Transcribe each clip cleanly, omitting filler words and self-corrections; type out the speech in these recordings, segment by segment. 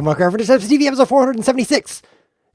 welcome to ChessWhiz TV episode 476.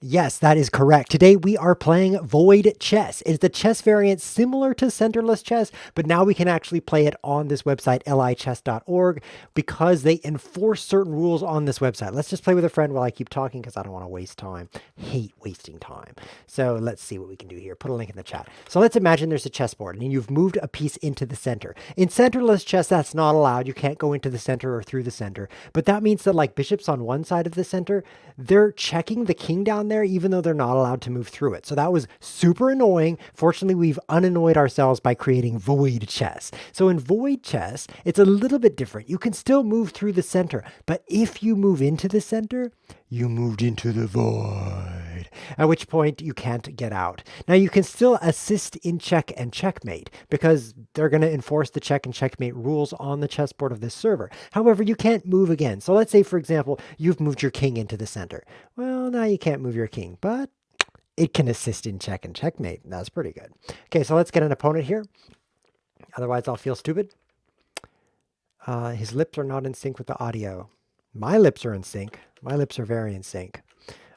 Yes, that is correct. Today we are playing Void Chess. It's the chess variant similar to centerless chess, but now we can actually play it on this website, lichess.org, because they enforce certain rules on this website. Let's just play with a friend while I keep talking because I don't want to waste time. Hate wasting time. So let's see what we can do here. Put a link in the chat. So let's imagine there's a chessboard and you've moved a piece into the center. In centerless chess, that's not allowed. You can't go into the center or through the center. But that means that like bishops on one side of the center, they're checking the king down there, even though they're not allowed to move through it. So that was super annoying. Fortunately, we've unannoyed ourselves by creating Void Chess. So in Void Chess, it's a little bit different. You can still move through the center, but if you move into the center, you moved into the void, at which point you can't get out. Now you can still assist in check and checkmate because they're going to enforce the check and checkmate rules on the chessboard of this server. However, you can't move again. So let's say, for example, you've moved your king into the center. Well, now you can't move your king, but it can assist in check and checkmate. That's pretty good. Okay, so let's get an opponent here. Otherwise, I'll feel stupid. His lips are not in sync with the audio. My lips are in sync. My lips are very in sync.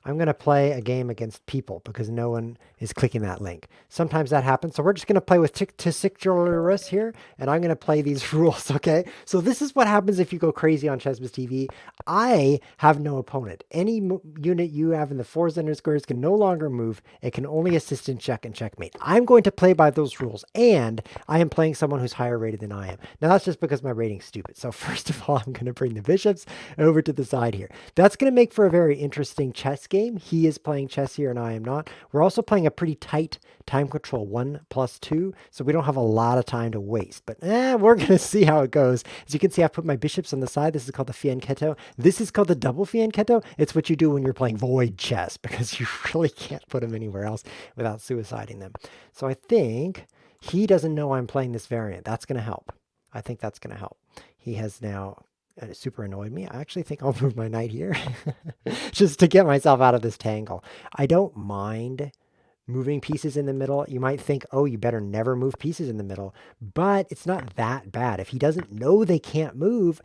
I'm going to play a game against people because no one is clicking that link. Sometimes that happens. So we're just going to play with Tick here, and I'm going to play these rules, okay? So this is what happens if you go crazy on ChessWhiz TV. I have no opponent. Any unit you have in the fours and squares can no longer move. It can only assist in check and checkmate. I'm going to play by those rules, and I am playing someone who's higher rated than I am. Now, that's just because my rating's stupid. So first of all, I'm going to bring the bishops over to the side here. That's going to make for a very interesting chess game. He is playing chess here and I am not. We're also playing a pretty tight time control 1+2, so we don't have a lot of time to waste, but we're going to see how it goes. As you can see, I've put my bishops on the side. This is called the fianchetto. This is called the double fianchetto. It's what you do when you're playing void chess because you really can't put them anywhere else without suiciding them. So I think he doesn't know I'm playing this variant. That's going to help. I think that's going to help. He has now super annoyed me. I actually think I'll move my knight here just to get myself out of this tangle. I don't mind moving pieces in the middle. You might think, oh, you better never move pieces in the middle, but it's not that bad. If he doesn't know they can't move,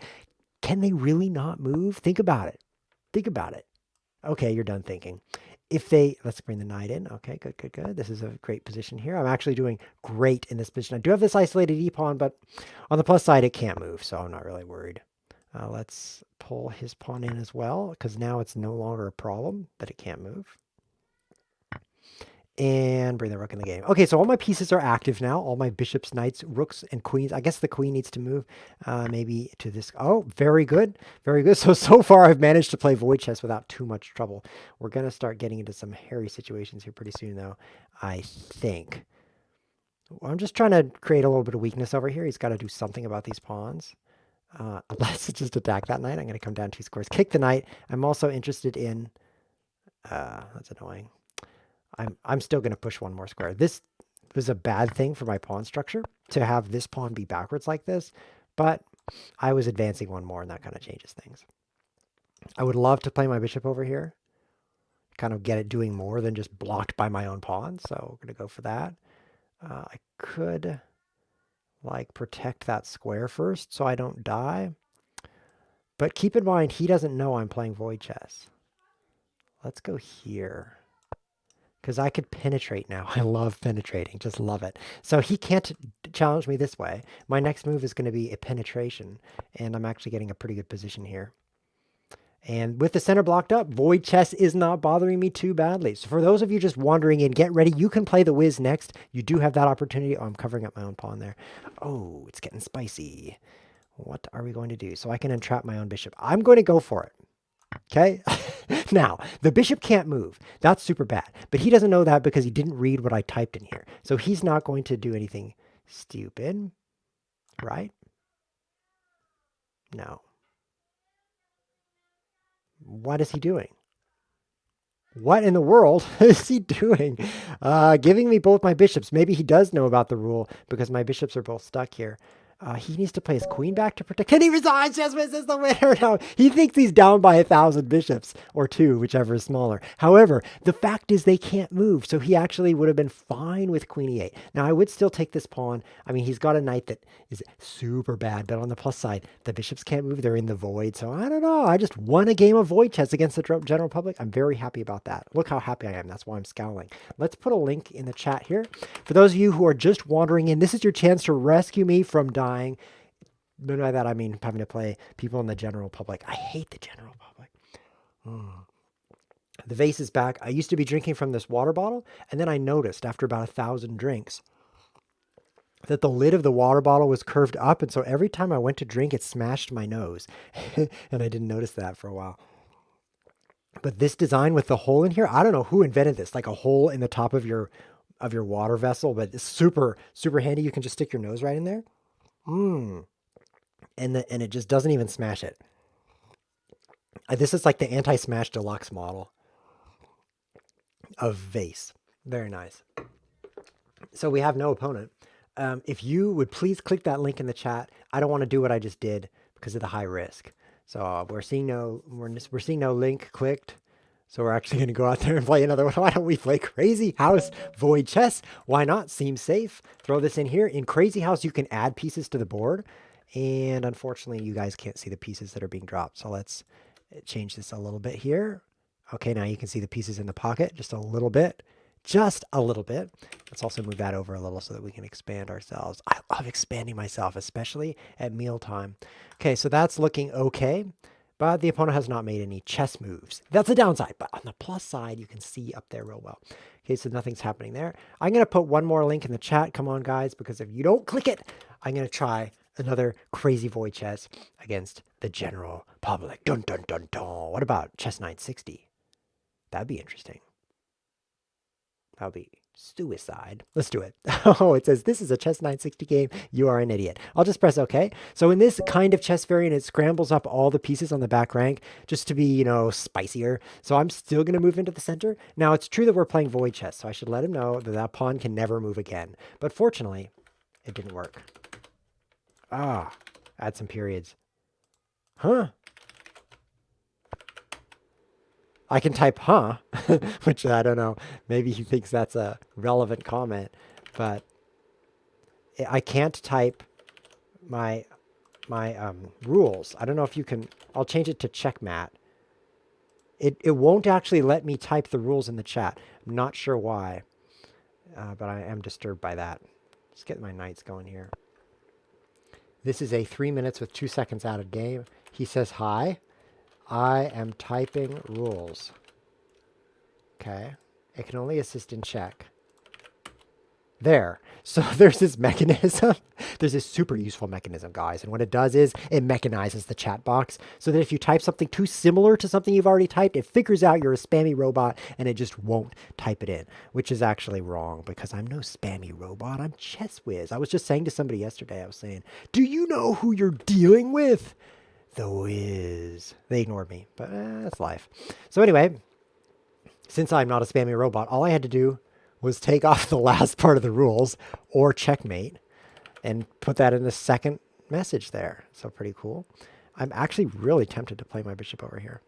can they really not move? Think about it. Think about it. Okay, you're done thinking. Let's bring the knight in. Okay, good, good, good. This is a great position here. I'm actually doing great in this position. I do have this isolated e-pawn, but on the plus side, it can't move, so I'm not really worried. Let's pull his pawn in as well, because now it's no longer a problem that it can't move. And bring the rook in the game. Okay, so all my pieces are active now. All my bishops, knights, rooks, and queens. I guess the queen needs to move maybe to this. Oh, very good. Very good. So far I've managed to play void chess without too much trouble. We're going to start getting into some hairy situations here pretty soon, though, I think. I'm just trying to create a little bit of weakness over here. He's got to do something about these pawns. Let's just attack that knight. I'm going to come down 2 squares, kick the knight. I'm also interested in, that's annoying. I'm still going to push 1 more square. This was a bad thing for my pawn structure to have this pawn be backwards like this, but I was advancing 1 more and that kind of changes things. I would love to play my bishop over here, kind of get it doing more than just blocked by my own pawn. So we're going to go for that. I could like protect that square first so I don't die. But keep in mind, he doesn't know I'm playing void chess. Let's go here. Because I could penetrate now. I love penetrating. Just love it. So he can't challenge me this way. My next move is going to be a penetration. And I'm actually getting a pretty good position here. And with the center blocked up, void chess is not bothering me too badly. So for those of you just wandering in, get ready. You can play the whiz next. You do have that opportunity. Oh, I'm covering up my own pawn there. Oh, it's getting spicy. What are we going to do? So I can entrap my own bishop. I'm going to go for it. Okay. Now, the bishop can't move. That's super bad. But he doesn't know that because he didn't read what I typed in here. So he's not going to do anything stupid. Right? No. What is he doing? What in the world is he doing? Giving me both my bishops. Maybe he does know about the rule because my bishops are both stuck here. He needs to play his queen back to protect. Can he resign? ChessWhiz is the winner. No, he thinks he's down by 1,000 bishops or 2, whichever is smaller. However, the fact is they can't move, so he actually would have been fine with queen e8. Now, I would still take this pawn. I mean, he's got a knight that is super bad, but on the plus side, the bishops can't move. They're in the void, so I don't know. I just won a game of void chess against the general public. I'm very happy about that. Look how happy I am. That's why I'm scowling. Let's put a link in the chat here. For those of you who are just wandering in, this is your chance to rescue me from dying. But by that I mean having to play people in the general public. I hate the general public. The vase is back. I used to be drinking from this water bottle, and then I noticed after about 1,000 drinks that the lid of the water bottle was curved up, and so every time I went to drink, it smashed my nose. And I didn't notice that for a while. But this design with the hole in here, I don't know who invented this, like a hole in the top of your water vessel, but it's super, super handy. You can just stick your nose right in there. And it just doesn't even smash it. This is like the anti-smash deluxe model of vase. Very nice. So we have no opponent. If you would please click that link in the chat. I don't want to do what I just did because of the high risk. So we're seeing no link clicked. So we're actually going to go out there and play another one. Why don't we play Crazy House Void Chess? Why not? Seems safe. Throw this in here. In Crazy House, you can add pieces to the board. And unfortunately, you guys can't see the pieces that are being dropped. So let's change this a little bit here. Okay, now you can see the pieces in the pocket just a little bit. Just a little bit. Let's also move that over a little so that we can expand ourselves. I love expanding myself, especially at mealtime. Okay, so that's looking okay. But the opponent has not made any chess moves. That's the downside. But on the plus side, you can see up there real well. Okay, so nothing's happening there. I'm going to put one more link in the chat. Come on, guys, because if you don't click it, I'm going to try another crazy void chess against the general public. Dun, dun, dun, dun. What about chess 960? That'd be interesting. That would be suicide. Let's do it. Oh, it says, this is a chess 960 game. You are an idiot. I'll just press OK. So in this kind of chess variant, it scrambles up all the pieces on the back rank just to be, you know, spicier. So I'm still going to move into the center. Now, it's true that we're playing void chess, so I should let him know that that pawn can never move again. But fortunately, it didn't work. Ah, add some periods. Huh? I can type huh, which I don't know. Maybe he thinks that's a relevant comment, but I can't type my rules. I don't know if you can. I'll change it to checkmate. It won't actually let me type the rules in the chat. I'm not sure why, but I am disturbed by that. Let's get my knights going here. This is a 3 minutes with 2 seconds out of game. He says hi. I am typing rules. Okay. It can only assist in check. There. So there's this mechanism. There's this super useful mechanism, guys. And what it does is it mechanizes the chat box so that if you type something too similar to something you've already typed, it figures out you're a spammy robot and it just won't type it in, which is actually wrong because I'm no spammy robot. I'm ChessWhiz. I was just saying to somebody yesterday, I was saying, do you know who you're dealing with? The Wiz. They ignored me, but that's life. So anyway, since I'm not a spammy robot, all I had to do was take off the last part of the rules or checkmate and put that in the second message there. So pretty cool. I'm actually really tempted to play my bishop over here.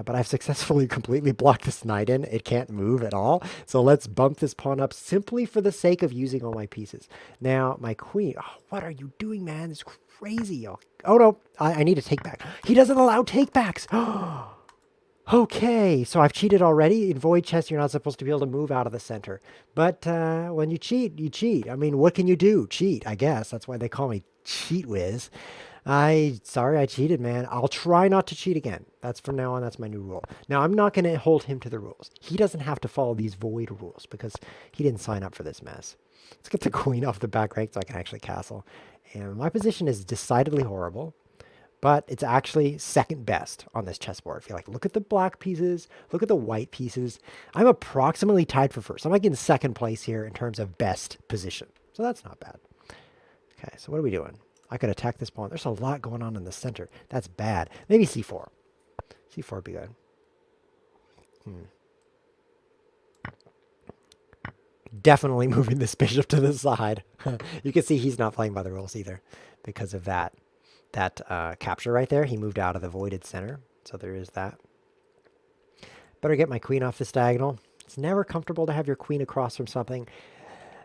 But I've successfully completely blocked this knight in. It can't move at all. So let's bump this pawn up simply for the sake of using all my pieces. Now, my queen. Oh, what are you doing, man? It's crazy. Oh no. I need a take back. He doesn't allow takebacks. Okay, so I've cheated already. In void chess, you're not supposed to be able to move out of the center. But when you cheat, you cheat. I mean, what can you do? Cheat, I guess. That's why they call me ChessWhiz. Sorry I cheated, man. I'll try not to cheat again. That's from now on, that's my new rule. Now, I'm not going to hold him to the rules. He doesn't have to follow these void rules because he didn't sign up for this mess. Let's get the queen off the back rank so I can actually castle. And my position is decidedly horrible, but it's actually second best on this chessboard. I feel like, look at the black pieces, look at the white pieces. I'm approximately tied for first. I'm like in second place here in terms of best position. So that's not bad. Okay, so what are we doing? I could attack this pawn. There's a lot going on in the center. That's bad. Maybe c4. c4 would be good. Definitely moving this bishop to the side. You can see he's not playing by the rules either because of that capture right there. He moved out of the voided center, so there is that. Better get my queen off this diagonal. It's never comfortable to have your queen across from something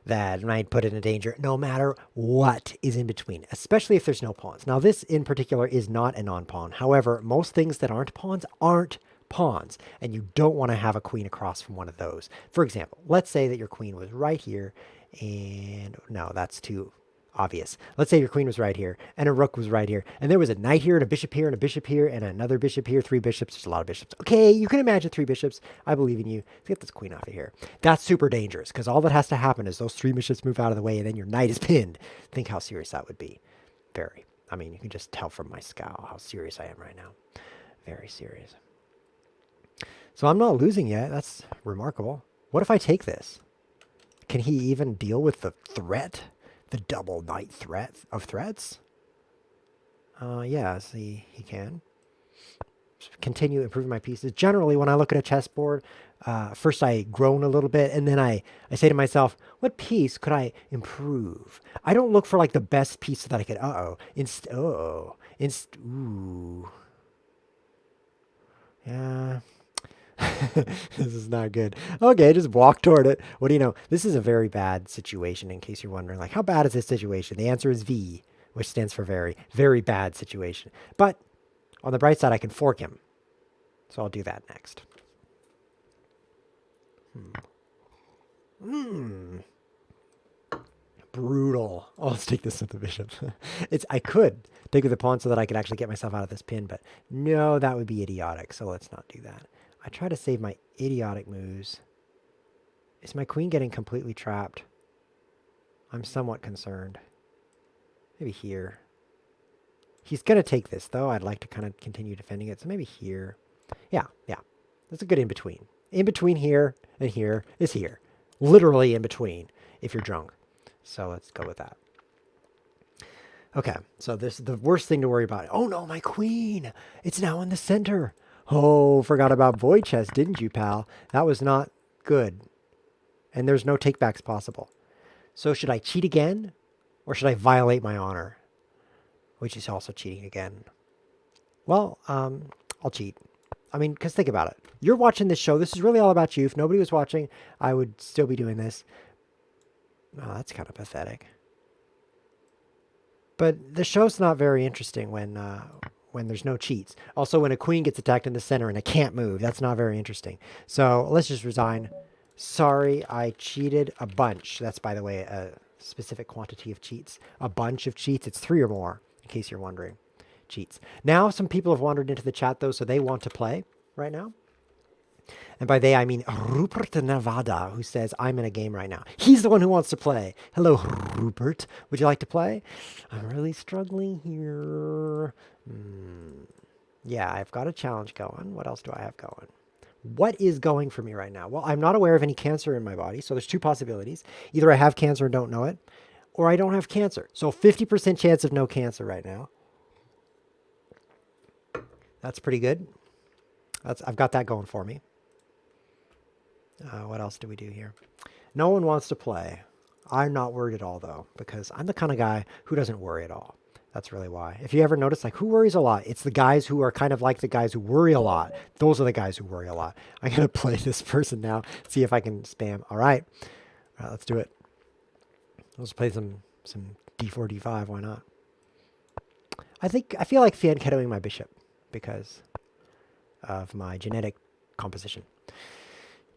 that might put it in danger, no matter what is in between, especially if there's no pawns. Now, this in particular is not a non-pawn. However, most things that aren't pawns, and you don't want to have a queen across from one of those. For example, let's say that your queen was right here, and no, that's too obvious. Let's say your queen was right here, and a rook was right here, and there was a knight here, and a bishop here, and a bishop here, and another bishop here, 3 bishops. There's a lot of bishops. Okay, you can imagine 3 bishops. I believe in you. Let's get this queen off of here. That's super dangerous, because all that has to happen is those 3 bishops move out of the way, and then your knight is pinned. Think how serious that would be. Very. I mean, you can just tell from my scowl how serious I am right now. Very serious. So I'm not losing yet. That's remarkable. What if I take this? Can he even deal with the threat? The double knight threat of threats? Yes, he can. Continue improving my pieces. Generally, when I look at a chessboard, first I groan a little bit, and then I say to myself, what piece could I improve? I don't look for like the best piece that I could, ooh. Yeah. This is not good. Okay, just walk toward it. What do you know? This is a very bad situation, in case you're wondering, like, how bad is this situation? The answer is V, which stands for very, very bad situation. But on the bright side, I can fork him. So I'll do that next. Brutal. Oh, let's take this with the bishop. I could take with the pawn so that I could actually get myself out of this pin, but no, that would be idiotic. So let's not do that. I try to save my idiotic moves. Is my queen getting completely trapped? I'm somewhat concerned. Maybe here. He's going to take this, though. I'd like to kind of continue defending it. So maybe here. Yeah. That's a good in-between. In between here and here is here. Literally in between, if you're drunk. So let's go with that. Okay, so this is the worst thing to worry about. Oh no, my queen! It's now in the center. Oh, forgot about void chess, didn't you, pal? That was not good. And there's no takebacks possible. So should I cheat again? Or should I violate my honor? Which is also cheating again. Well, I'll cheat. I mean, because think about it. You're watching this show. This is really all about you. If nobody was watching, I would still be doing this. Oh, that's kind of pathetic. But the show's not very interesting when there's no cheats. Also, when a queen gets attacked in the center and I can't move, that's not very interesting. So let's just resign. Sorry, I cheated a bunch. That's, by the way, a specific quantity of cheats. A bunch of cheats. It's 3 or more, in case you're wondering. Cheats. Now, some people have wandered into the chat, though, so they want to play right now. And by they, I mean Rupert Nevada, who says, I'm in a game right now. He's the one who wants to play. Hello, Rupert. Would you like to play? I'm really struggling here. Yeah, I've got a challenge going. What else do I have going? What is going for me right now? Well, I'm not aware of any cancer in my body, so there's 2 possibilities. Either I have cancer and don't know it, or I don't have cancer. So 50% chance of no cancer right now. That's pretty good. I've got that going for me. What else do we do here? No one wants to play. I'm not worried at all, though, because I'm the kind of guy who doesn't worry at all. That's really why. If you ever notice, like, who worries a lot? It's the guys who are kind of like the guys who worry a lot. Those are the guys who worry a lot. I'm going to play this person now, see if I can spam. All right, let's do it. Let's play some d4, d5. Why not? I feel like fianchettoing my bishop because of my genetic composition.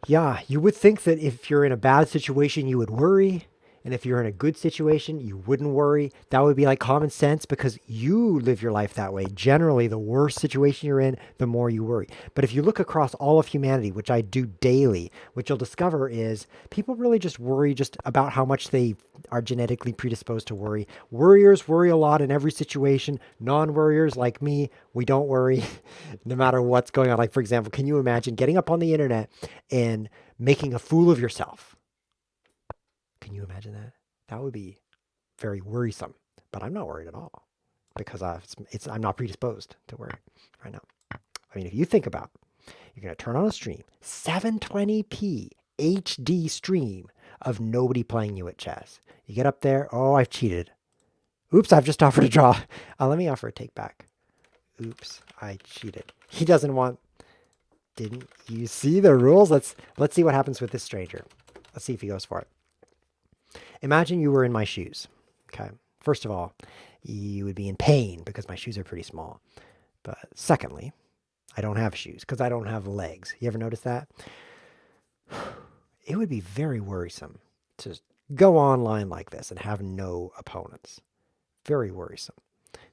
Yeah, you would think that if you're in a bad situation, you would worry. And if you're in a good situation, you wouldn't worry. That would be like common sense because you live your life that way. Generally, the worse situation you're in, the more you worry. But if you look across all of humanity, which I do daily, what you'll discover is people really just worry just about how much they are genetically predisposed to worry. Worriers worry a lot in every situation. Non-worriers like me, we don't worry no matter what's going on. Like, for example, can you imagine getting up on the internet and making a fool of yourself? Can you imagine that? That would be very worrisome. But I'm not worried at all because I'm not predisposed to worry right now. I mean, if you think about it, you're going to turn on a stream, 720p HD stream of nobody playing you at chess. You get up there. Oh, I've cheated. Oops, I've just offered a draw. Let me offer a take back. Oops, I cheated. He doesn't want... Didn't you see the rules? Let's see what happens with this stranger. Let's see if he goes for it. Imagine you were in my shoes. Okay. First of all, you would be in pain because my shoes are pretty small. But secondly, I don't have shoes because I don't have legs. You ever notice that? It would be very worrisome to go online like this and have no opponents. Very worrisome.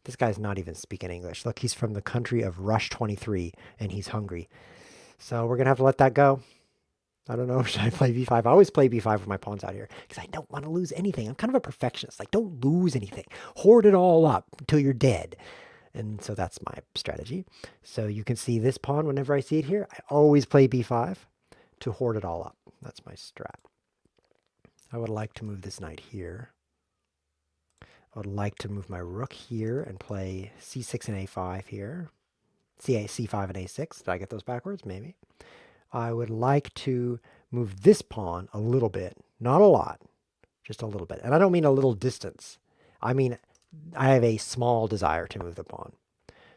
This guy's not even speaking English. Look, he's from the country of Rush 23 and he's hungry. So we're going to have to let that go. I don't know. Should I play b5? I always play b5 with my pawns out here because I don't want to lose anything. I'm kind of a perfectionist. Like, don't lose anything. Hoard it all up until you're dead. And so that's my strategy. So you can see this pawn whenever I see it here. I always play b5 to hoard it all up. That's my strat. I would like to move this knight here. I would like to move my rook here and play c6 and a5 here. c5 and a6. Did I get those backwards? Maybe. I would like to move this pawn a little bit. Not a lot. Just a little bit. And I don't mean a little distance. I mean, I have a small desire to move the pawn.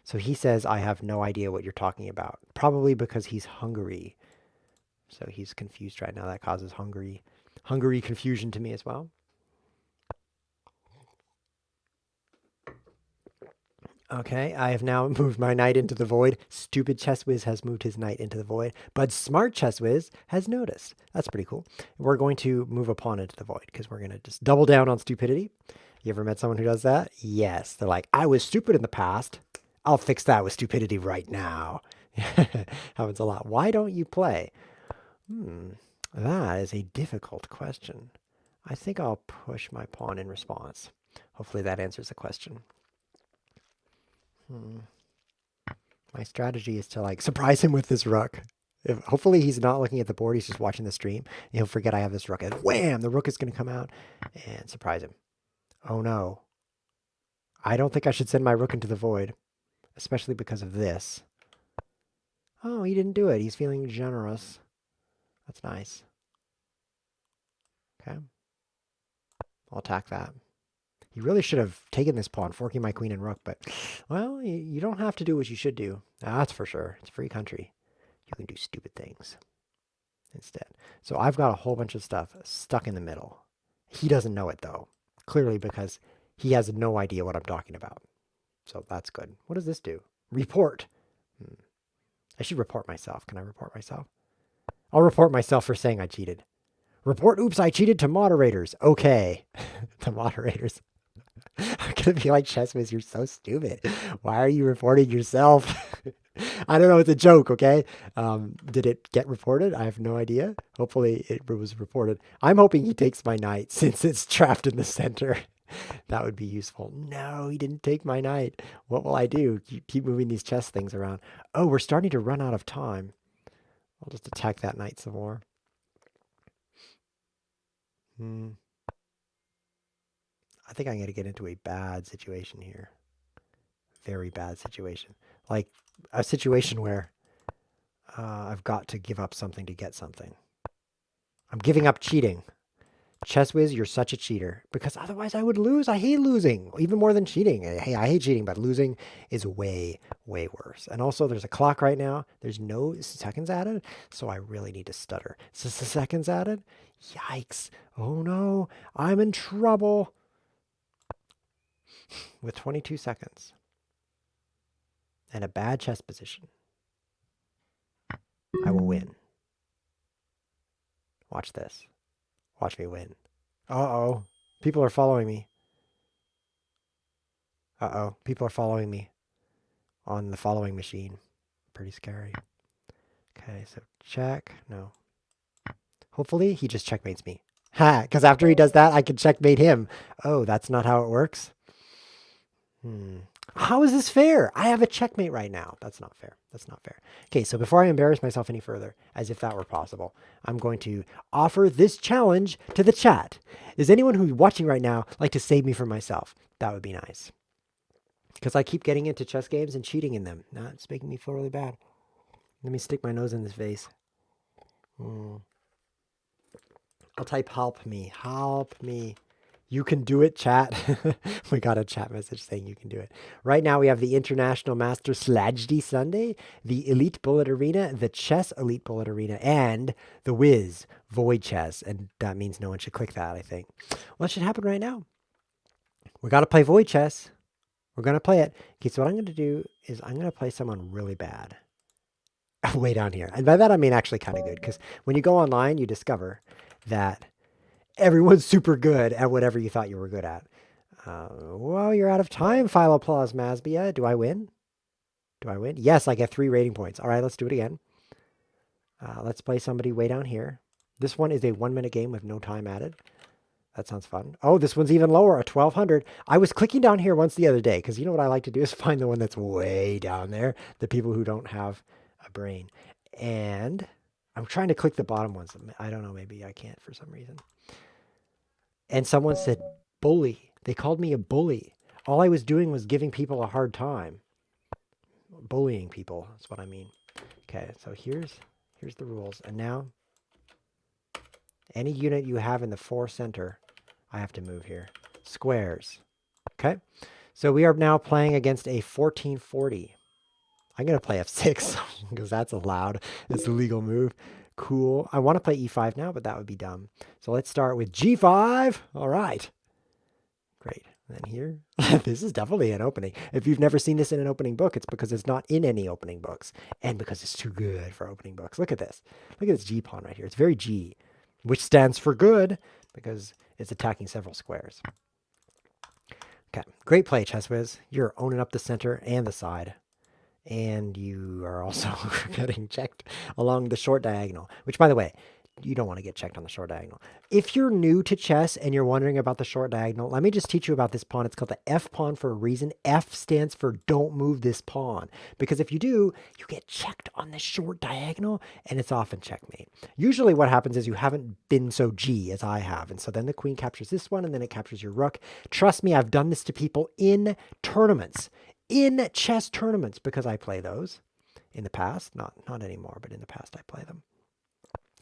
So he says, I have no idea what you're talking about. Probably because he's Hungary. So he's confused right now. That causes Hungary confusion to me as well. Okay, I have now moved my knight into the void. Stupid ChessWhiz has moved his knight into the void, but smart ChessWhiz has noticed. That's pretty cool. We're going to move a pawn into the void because we're going to just double down on stupidity. You ever met someone who does that? Yes. They're like, I was stupid in the past. I'll fix that with stupidity right now. Happens a lot. Why don't you play? That is a difficult question. I think I'll push my pawn in response. Hopefully that answers the question. My strategy is to like surprise him with this rook. Hopefully he's not looking at the board, he's just watching the stream. And he'll forget I have this rook. And wham! The rook is going to come out and surprise him. Oh no. I don't think I should send my rook into the void. Especially because of this. Oh, he didn't do it. He's feeling generous. That's nice. Okay. I'll attack that. He really should have taken this pawn, forking my queen and rook, but, well, you don't have to do what you should do. That's for sure. It's a free country. You can do stupid things instead. So I've got a whole bunch of stuff stuck in the middle. He doesn't know it, though, clearly because he has no idea what I'm talking about. So that's good. What does this do? Report. I should report myself. Can I report myself? I'll report myself for saying I cheated. Report, oops, I cheated to moderators. Okay. The moderators. I'm going to be like, ChessWhiz, you're so stupid. Why are you reporting yourself? I don't know. It's a joke, okay? Did it get reported? I have no idea. Hopefully it was reported. I'm hoping he takes my knight since it's trapped in the center. That would be useful. No, he didn't take my knight. What will I do? Keep moving these chess things around. Oh, we're starting to run out of time. I'll just attack that knight some more. I think I'm going to get into a bad situation here. Very bad situation. Like a situation where I've got to give up something to get something. I'm giving up cheating. ChessWhiz, you're such a cheater. Because otherwise I would lose. I hate losing. Even more than cheating. Hey, I hate cheating, but losing is way, way worse. And also there's a clock right now. There's no seconds added. So I really need to stutter. Is this the seconds added? Yikes. Oh no. I'm in trouble. With 22 seconds. And a bad chess position. I will win. Watch this. Watch me win. Uh-oh. People are following me. Uh-oh. People are following me on the following machine. Pretty scary. Okay, so check. No. Hopefully he just checkmates me. Ha! Because after he does that, I can checkmate him. Oh, that's not how it works? How is this fair? I have a checkmate right now. That's not fair. That's not fair. Okay, so before I embarrass myself any further, as if that were possible, I'm going to offer this challenge to the chat. Is anyone who's watching right now like to save me from myself? That would be nice. Because I keep getting into chess games and cheating in them. Now it's making me feel really bad. Let me stick my nose in this vase. I'll type help me. Help me. You can do it, chat. We got a chat message saying you can do it. Right now we have the International Master Slajdi Sunday, the Elite Bullet Arena, the Chess Elite Bullet Arena, and the Wiz Void Chess. And that means no one should click that, I think. Well, that should happen right now. We got to play Void Chess. We're going to play it. Okay, so what I'm going to do is I'm going to play someone really bad. Way down here. And by that I mean actually kind of good, because when you go online, you discover that everyone's super good at whatever you thought you were good at. Well, you're out of time. File applause, Masbia. Do I win? Do I win? Yes, I get 3 rating points. All right, let's do it again. Let's play somebody way down here. This one is a 1-minute game with no time added. That sounds fun. Oh, this one's even lower, a 1200. I was clicking down here once the other day, because you know what I like to do is find the one that's way down there, the people who don't have a brain. And I'm trying to click the bottom ones. I don't know, maybe I can't for some reason. And someone said, bully. They called me a bully. All I was doing was giving people a hard time. Bullying people, that's what I mean. Okay, so here's the rules. And now, any unit you have in the 4 center, I have to move here. Squares. Okay, so we are now playing against a 1440. I'm going to play f6 because that's allowed. It's a legal move. Cool. I want to play e5 now, but that would be dumb. So let's start with g5. All right. Great. And then here, this is definitely an opening. If you've never seen this in an opening book, it's because it's not in any opening books and because it's too good for opening books. Look at this. Look at this G pawn right here. It's very G, which stands for good because it's attacking several squares. Okay. Great play, ChessWhiz. You're owning up the center and the side. And you are also getting checked along the short diagonal, which, by the way, you don't want to get checked on the short diagonal. If you're new to chess and you're wondering about the short diagonal, let me just teach you about this pawn. It's called the F pawn for a reason. F stands for don't move this pawn, because if you do, you get checked on the short diagonal and it's often checkmate. Usually what happens is you haven't been so G as I have. And so then the queen captures this one and then it captures your rook. Trust me, I've done this to people in tournaments. In chess tournaments, because I play those in the past, not anymore, but in the past I play them.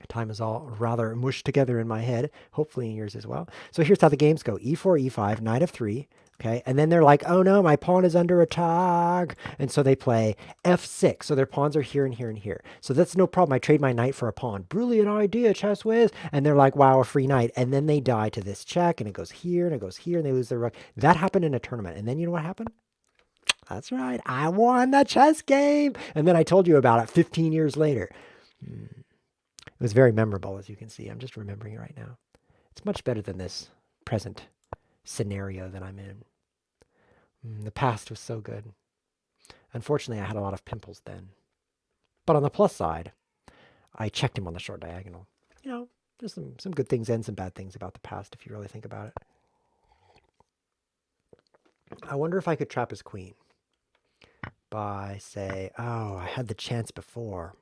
Time is all rather mushed together in my head, hopefully in yours as well. So here's how the games go. E4, E5, knight of 3, okay? And then they're like, oh no, my pawn is under attack. And so they play F6. So their pawns are here and here and here. So that's no problem. I trade my knight for a pawn. Brilliant idea, ChessWhiz. And they're like, wow, a free knight. And then they die to this check, and it goes here, and it goes here, and they lose their rook. That happened in a tournament. And then you know what happened? That's right. I won the chess game. And then I told you about it 15 years later. It was very memorable, as you can see. I'm just remembering it right now. It's much better than this present scenario that I'm in. The past was so good. Unfortunately, I had a lot of pimples then. But on the plus side, I checked him on the short diagonal. You know, there's some good things and some bad things about the past, if you really think about it. I wonder if I could trap his queen by, say, oh, I had the chance before.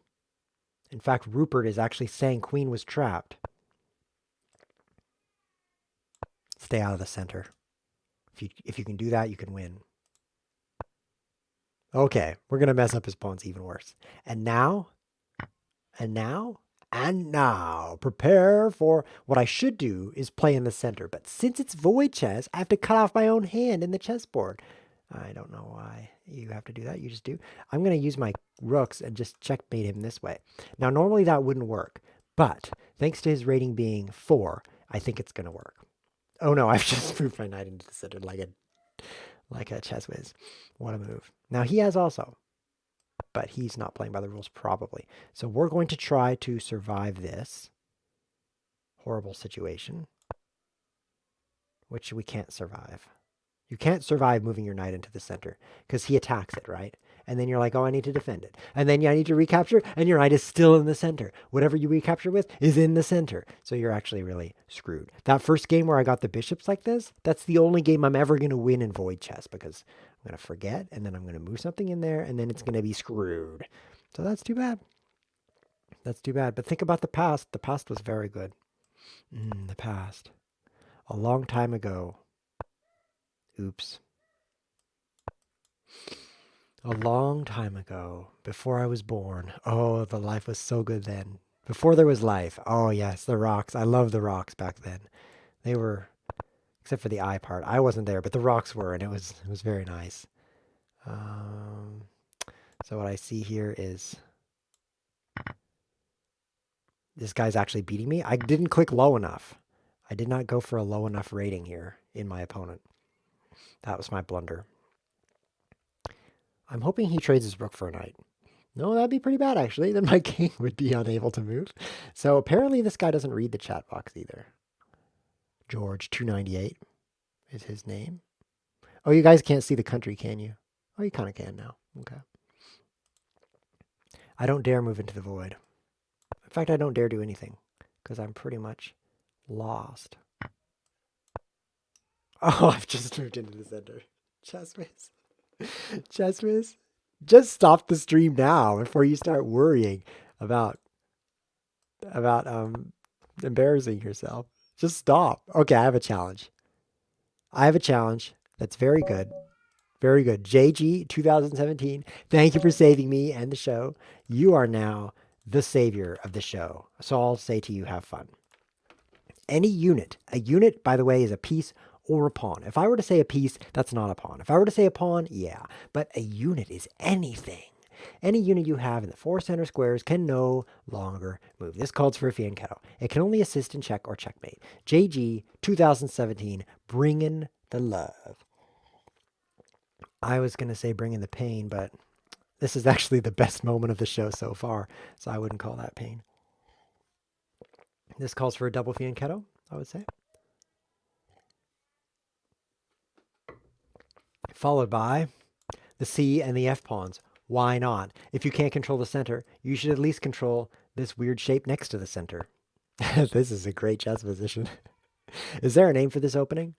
In fact, Rupert is actually saying queen was trapped. Stay out of the center. If you can do that, you can win. Okay, we're going to mess up his pawns even worse. And now, prepare for what I should do is play in the center. But since it's void chess, I have to cut off my own hand in the chessboard. I don't know why you have to do that. You just do. I'm going to use my rooks and just checkmate him this way. Now, normally that wouldn't work, but thanks to his rating being 4, I think it's going to work. Oh no, I've just moved my knight into the center like a ChessWhiz. What a move. Now he has also, but he's not playing by the rules probably. So we're going to try to survive this horrible situation, which we can't survive. You can't survive moving your knight into the center because he attacks it, right? And then you're like, oh, I need to defend it. And then I need to recapture, and your knight is still in the center. Whatever you recapture with is in the center. So you're actually really screwed. That first game where I got the bishops like this, that's the only game I'm ever going to win in void chess because I'm going to forget, and then I'm going to move something in there, and then it's going to be screwed. So that's too bad. That's too bad. But think about the past. The past was very good. The past. A long time ago. Oops. A long time ago, before I was born. Oh, the life was so good then. Before there was life. Oh, yes, the rocks. I love the rocks back then. They were, except for the eye part. I wasn't there, but the rocks were, and it was very nice. Um, so what I see here is this guy's actually beating me. I didn't click low enough. I did not go for a low enough rating here in my opponent. That was my blunder. I'm hoping he trades his rook for a knight. No, that'd be pretty bad, actually. Then my king would be unable to move. So apparently this guy doesn't read the chat box either. George298 is his name. Oh, you guys can't see the country, can you? Oh, you kind of can now. Okay. I don't dare move into the void. In fact, I don't dare do anything because I'm pretty much lost. Oh, I've just moved into the center. ChessWhiz. ChessWhiz. Just stop the stream now before you start worrying about embarrassing yourself. Just stop. Okay, I have a challenge. I have a challenge that's very good. Very good. JG 2017. Thank you for saving me and the show. You are now the savior of the show. So I'll say to you, have fun. Any unit. A unit, by the way, is a piece or a pawn. If I were to say a piece, that's not a pawn. If I were to say a pawn, yeah. But a unit is anything. Any unit you have in the four center squares can no longer move. This calls for a fianchetto. It can only assist in check or checkmate. JG 2017, bringing the love. I was going to say bringing the pain, but this is actually the best moment of the show so far, so I wouldn't call that pain. This calls for a double fianchetto, I would say. Followed by the C and the F pawns. Why not? If you can't control the center, you should at least control this weird shape next to the center. This is a great chess position. Is there a name for this opening?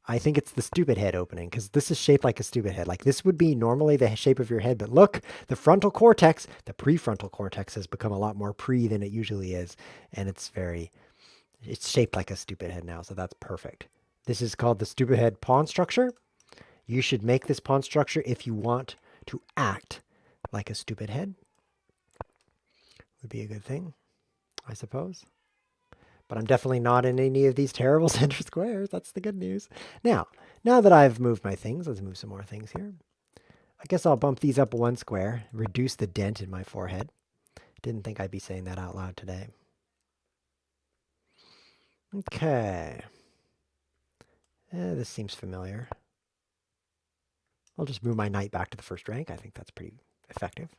I think it's the stupid head opening because this is shaped like a stupid head. Like this would be normally the shape of your head, but look, the frontal cortex, the prefrontal cortex has become a lot more pre than it usually is. And it's shaped like a stupid head now. So that's perfect. This is called the stupid head pawn structure. You should make this pawn structure if you want to act like a stupid head. Would be a good thing, I suppose. But I'm definitely not in any of these terrible center squares. That's the good news. Now that I've moved my things, let's move some more things here. I guess I'll bump these up one square, reduce the dent in my forehead. Didn't think I'd be saying that out loud today. Okay. This seems familiar. I'll just move my knight back to the first rank. I think that's pretty effective.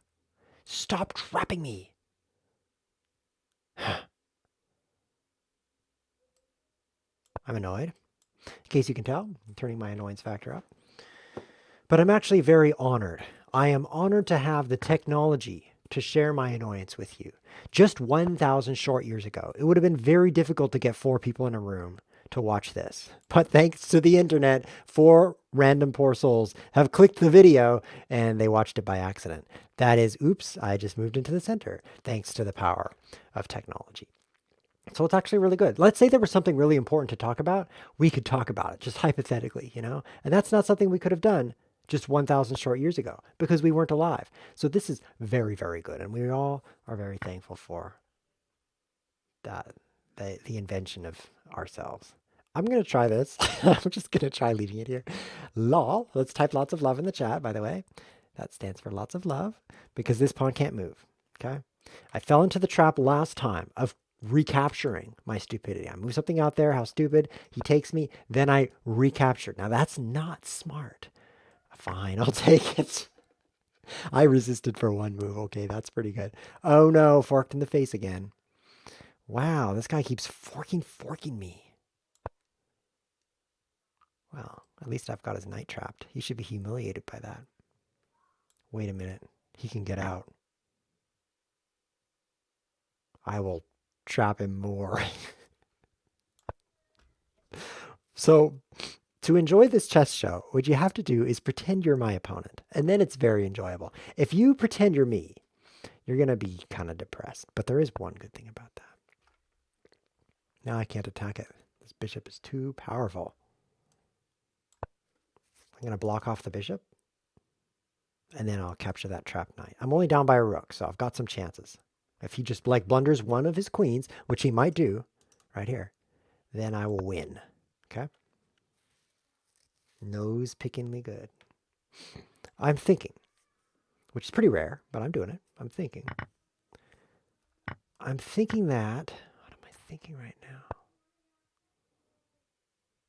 Stop trapping me! I'm annoyed. In case you can tell, I'm turning my annoyance factor up. But I'm actually very honored. I am honored to have the technology to share my annoyance with you. Just 1,000 short years ago, it would have been very difficult to get 4 people in a room to watch this. But thanks to the internet, 4 random poor souls have clicked the video and they watched it by accident. That is, oops, I just moved into the center, thanks to the power of technology. So it's actually really good. Let's say there was something really important to talk about. We could talk about it, just hypothetically, you know? And that's not something we could have done just 1,000 short years ago because we weren't alive. So this is very, very good. And we all are very thankful for that, the invention of ourselves. I'm going to try this. I'm just going to try leaving it here. Lol. Let's type lots of love in the chat, by the way. That stands for lots of love because this pawn can't move. Okay. I fell into the trap last time of recapturing my stupidity. I move something out there, how stupid, he takes me, then I recapture. Now that's not smart. Fine, I'll take it. I resisted for one move. Okay, that's pretty good. Oh no, forked in the face again. Wow, this guy keeps forking me. Well, at least I've got his knight trapped. He should be humiliated by that. Wait a minute. He can get out. I will trap him more. So, to enjoy this chess show, what you have to do is pretend you're my opponent, and then it's very enjoyable. If you pretend you're me, you're going to be kind of depressed, but there is one good thing about that. Now I can't attack it. This bishop is too powerful. I'm going to block off the bishop, and then I'll capture that trapped knight. I'm only down by a rook, so I've got some chances. If he just like blunders one of his queens, which he might do right here, then I will win. Okay? Nose picking me good. I'm thinking, which is pretty rare, but I'm doing it. I'm thinking that, what am I thinking right now?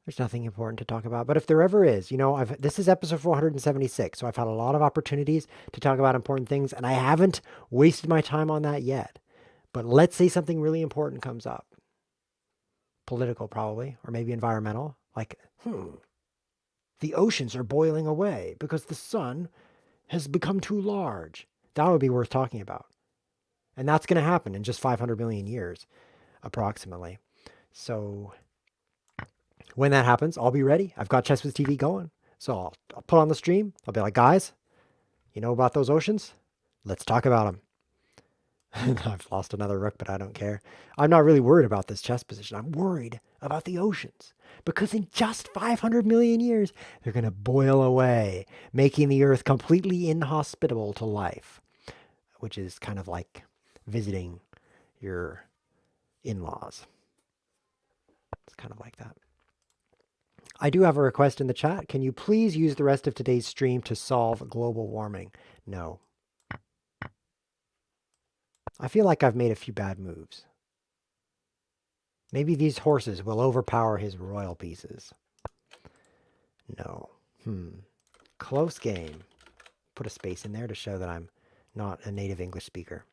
There's nothing important to talk about, but if there ever is, you know, this is episode 476, so I've had a lot of opportunities to talk about important things, and I haven't wasted my time on that yet. But let's say something really important comes up. Political, probably, or maybe environmental. Like, the oceans are boiling away because the sun has become too large. That would be worth talking about. And that's going to happen in just 500 million years, approximately. So when that happens, I'll be ready. I've got ChessWhiz TV going. So I'll put on the stream. I'll be like, guys, you know about those oceans? Let's talk about them. I've lost another rook, but I don't care. I'm not really worried about this chess position. I'm worried about the oceans. Because in just 500 million years, they're going to boil away, making the Earth completely inhospitable to life. Which is kind of like visiting your in-laws. It's kind of like that. I do have a request in the chat. Can you please use the rest of today's stream to solve global warming? No. I feel like I've made a few bad moves. Maybe these horses will overpower his royal pieces. No. Close game. Put a space in there to show that I'm not a native English speaker.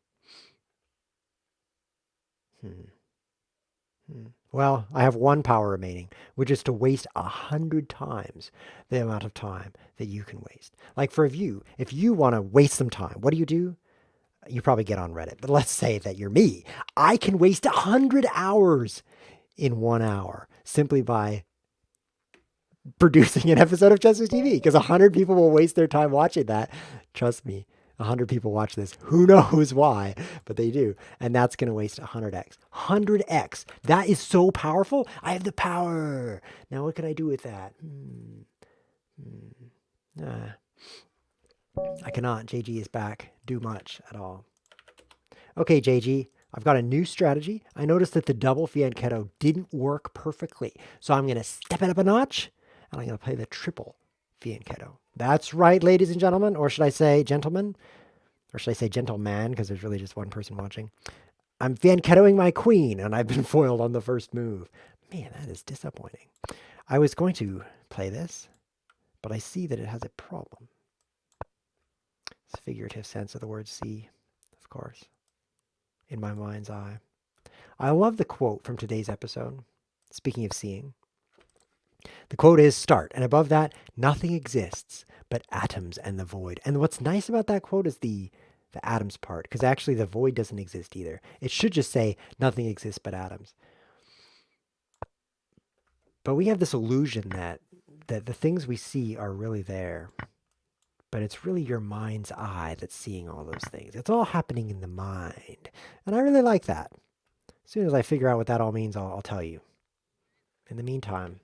Well, I have one power remaining, which is to waste 100 times the amount of time that you can waste. Like for you, if you want to waste some time, what do? You probably get on Reddit, but let's say that you're me. I can waste 100 hours in 1 hour simply by producing an episode of ChessWhiz TV, because 100 people will waste their time watching that. Trust me, 100 people watch this. Who knows why, but they do. And that's going to waste 100x. 100x. That is so powerful. I have the power. Now what can I do with that? I cannot. JG is back. Do much at all. Okay, JG. I've got a new strategy. I noticed that the double fianchetto didn't work perfectly. So I'm going to step it up a notch, and I'm going to play the triple fianchetto. That's right, ladies and gentlemen. Or should I say gentlemen? Or should I say gentleman, because there's really just one person watching. I'm fianchettoing my queen, and I've been foiled on the first move. Man, that is disappointing. I was going to play this, but I see that it has a problem. It's a figurative sense of the word see, of course, in my mind's eye. I love the quote from today's episode. Speaking of seeing, the quote is start, and above that, nothing exists but atoms and the void. And what's nice about that quote is the atoms part, because actually the void doesn't exist either. It should just say nothing exists but atoms. But we have this illusion that the things we see are really there. But it's really your mind's eye that's seeing all those things. It's all happening in the mind. And I really like that. As soon as I figure out what that all means, I'll tell you. In the meantime,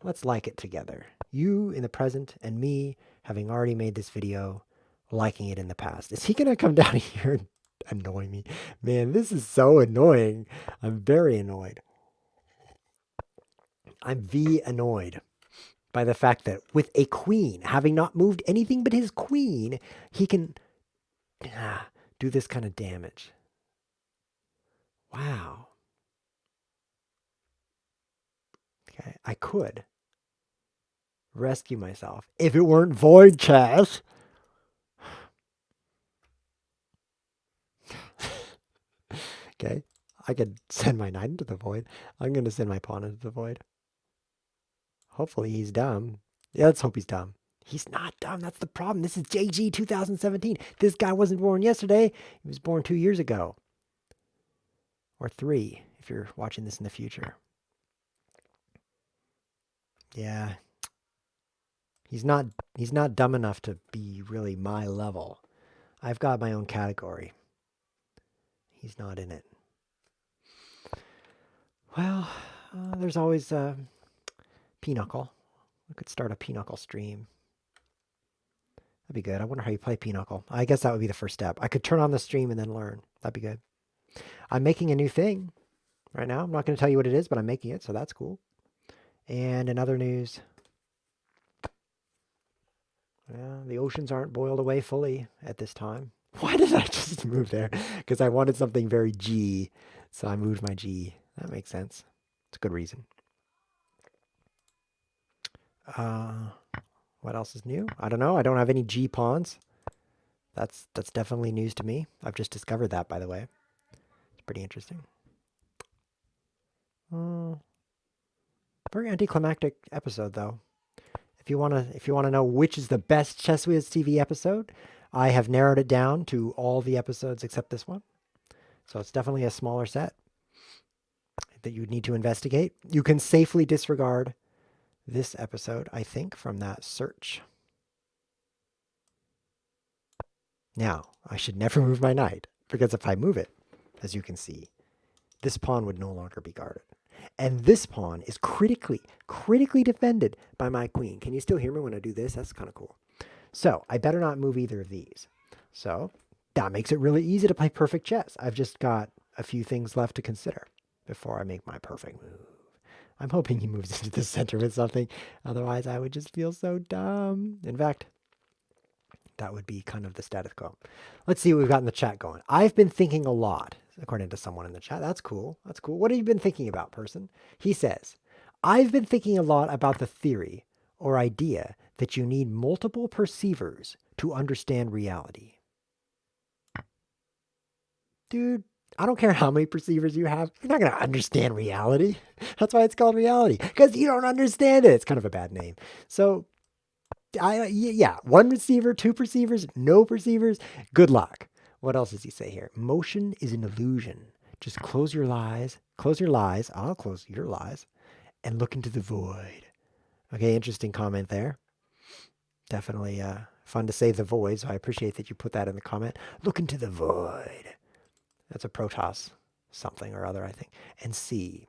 let's like it together. You in the present and me having already made this video, liking it in the past. Is he going to come down here and annoy me? Man, this is so annoying. I'm very annoyed. I'm annoyed by the fact that with a queen, having not moved anything but his queen, he can do this kind of damage. Wow. Okay, I could rescue myself if it weren't void chess. Okay, I could send my knight into the void. I'm going to send my pawn into the void. Hopefully he's dumb. Yeah, let's hope he's dumb. He's not dumb. That's the problem. This is JG 2017. This guy wasn't born yesterday. He was born 2 years ago. Or 3, if you're watching this in the future. Yeah. He's not dumb enough to be really my level. I've got my own category. He's not in it. Well, there's always Pinochle. We could start a Pinochle stream. That'd be good. I wonder how you play Pinochle. I guess that would be the first step. I could turn on the stream and then learn. That'd be good. I'm making a new thing right now. I'm not going to tell you what it is, but I'm making it, so that's cool. And in other news, yeah, the oceans aren't boiled away fully at this time. Why did I just move there? Because I wanted something very G, so I moved my G. That makes sense. It's a good reason. What else is new? I don't know. I don't have any G pawns. That's definitely news to me. I've just discovered that, by the way. It's pretty interesting. Very anticlimactic episode, though. If you wanna know which is the best ChessWhiz TV episode, I have narrowed it down to all the episodes except this one. So it's definitely a smaller set that you would need to investigate. You can safely disregard this episode, I think, from that search. Now, I should never move my knight, because if I move it, as you can see, this pawn would no longer be guarded. And this pawn is critically defended by my queen. Can you still hear me when I do this? That's kind of cool. So I better not move either of these. So that makes it really easy to play perfect chess. I've just got a few things left to consider before I make my perfect move. I'm hoping he moves into the center with something. Otherwise, I would just feel so dumb. In fact, that would be kind of the status quo. Let's see what we've got in the chat going. I've been thinking a lot, according to someone in the chat. That's cool. That's cool. What have you been thinking about, person? He says, I've been thinking a lot about the theory or idea that you need multiple perceivers to understand reality. Dude, I don't care how many perceivers you have. You're not going to understand reality. That's why it's called reality, because you don't understand it. It's kind of a bad name. So yeah, one receiver, two perceivers, no perceivers. Good luck. What else does he say here? Motion is an illusion. Just close your lies. Close your lies. I'll close your lies. And look into the void. Okay, interesting comment there. Definitely fun to save the void, so I appreciate that you put that in the comment. Look into the void. That's a Protoss something or other, I think. And C.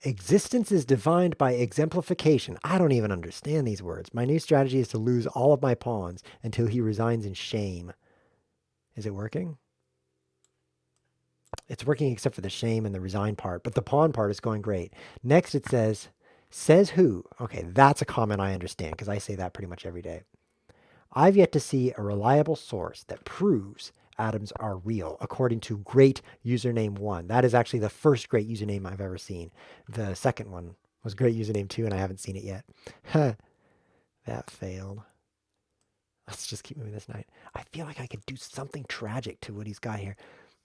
Existence is defined by exemplification. I don't even understand these words. My new strategy is to lose all of my pawns until he resigns in shame. Is it working? It's working except for the shame and the resign part, but the pawn part is going great. Next it says who? Okay, that's a comment I understand because I say that pretty much every day. I've yet to see a reliable source that proves atoms are real, according to Great Username 1. That is actually the first great username I've ever seen. The second one was Great Username 2, and I haven't seen it yet. That failed. Let's just keep moving this knight. I feel like I could do something tragic to what he's got here.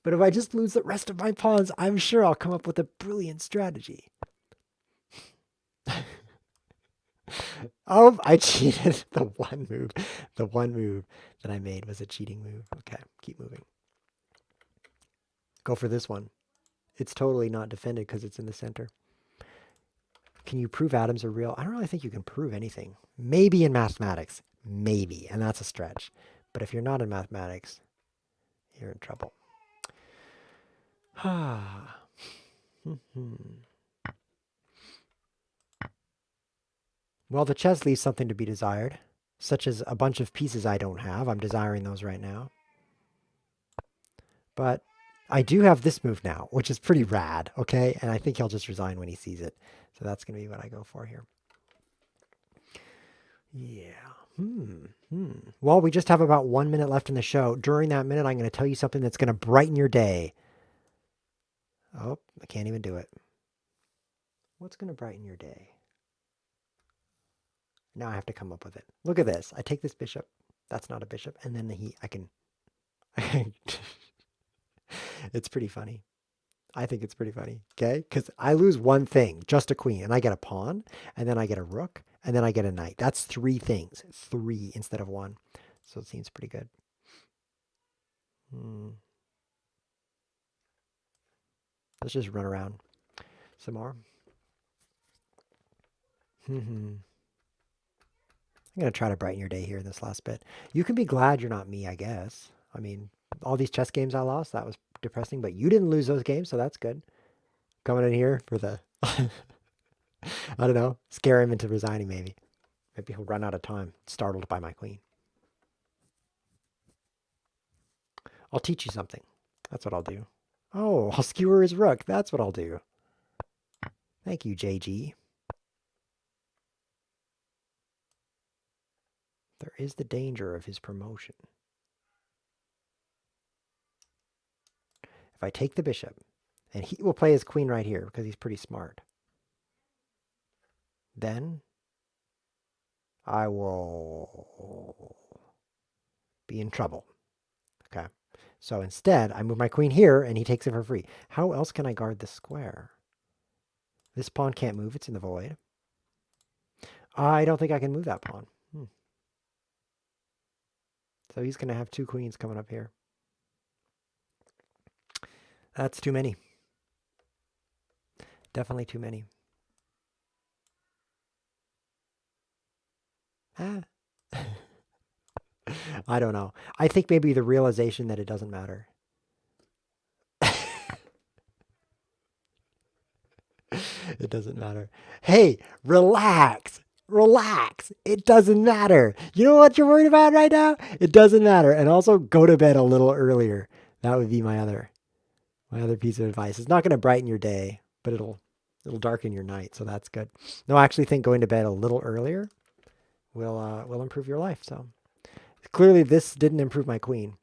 But if I just lose the rest of my pawns, I'm sure I'll come up with a brilliant strategy. Oh, I cheated. The one move that I made was a cheating move. Okay, keep moving. Go for this one. It's totally not defended because it's in the center. Can you prove atoms are real? I don't really think you can prove anything. Maybe in mathematics. Maybe, and that's a stretch. But if you're not in mathematics, you're in trouble. Well, the chess leaves something to be desired, such as a bunch of pieces I don't have. I'm desiring those right now. But I do have this move now, which is pretty rad, okay? And I think he'll just resign when he sees it. So that's going to be what I go for here. Yeah. Well, we just have about 1 minute left in the show. During that minute, I'm going to tell you something that's going to brighten your day. Oh, I can't even do it. What's going to brighten your day? Now I have to come up with it. Look at this. I take this bishop. That's not a bishop. And then I can... It's pretty funny. I think it's pretty funny. Okay? Because I lose one thing, just a queen. And I get a pawn. And then I get a rook. And then I get a knight. That's 3 things. 3 instead of 1. So it seems pretty good. Let's just run around some more. I'm going to try to brighten your day here in this last bit. You can be glad you're not me, I guess. I mean, all these chess games I lost, that was depressing, but you didn't lose those games, so that's good. Coming in here for the, I don't know, scare him into resigning maybe. Maybe he'll run out of time, startled by my queen. I'll teach you something. That's what I'll do. Oh, I'll skewer his rook. That's what I'll do. Thank you, JG. There is the danger of his promotion. If I take the bishop, and he will play his queen right here because he's pretty smart, then I will be in trouble. Okay. So instead, I move my queen here, and he takes it for free. How else can I guard the square? This pawn can't move. It's in the void. I don't think I can move that pawn. So he's going to have two queens coming up here. That's too many. Definitely too many. Ah. I don't know. I think maybe the realization that it doesn't matter. It doesn't matter. Hey, relax. Relax. It doesn't matter. You know what you're worried about right now? It doesn't matter. And also go to bed a little earlier. That would be my other piece of advice. It's not going to brighten your day, but it'll darken your night. So that's good. No, I actually think going to bed a little earlier will improve your life. So clearly this didn't improve my queen.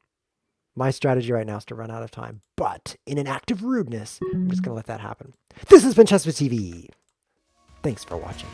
My strategy right now is to run out of time, but in an act of rudeness, I'm just going to let that happen. This has been ChessWhiz TV. Thanks for watching.